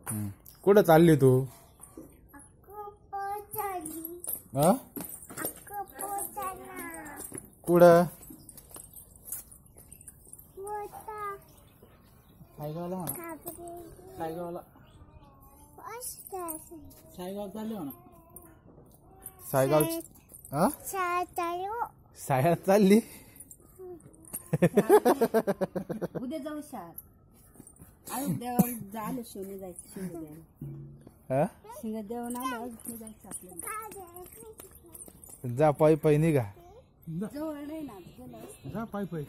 कुठं चालली तू? कुठं? सायगावला सायगावला सायगाव चालले हो ना. सायगाव शाळेत चालली. उद्या जाऊ शाळेत. झालं शिवणे जायचं. शिंग देऊन आलं जायचं आपल्याला. जा पायी पायी निघा. जवळ नाही ना जा पायी पायी.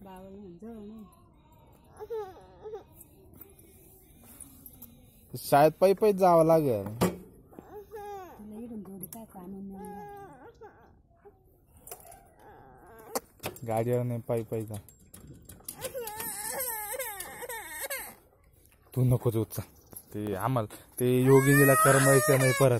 बावळ जवळ नाही. शाळेत पायी पायी जावं लागेल. काय कानून गाडीवर नाही पायी पायी जा. तू नको जाऊचा. ते आम्हाला ते योगिनीला करमायचं नाही परत.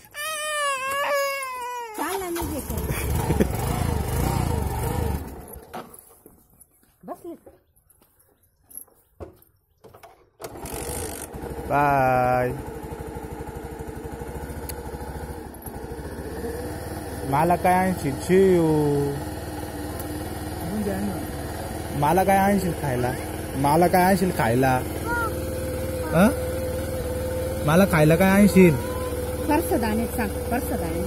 बाय. मला काय आणशील शिव? मला काय आणशील खायला? मला काय आणशील खायला? मला खायला काय आणशील? परसदाणे सांग. परसदाणे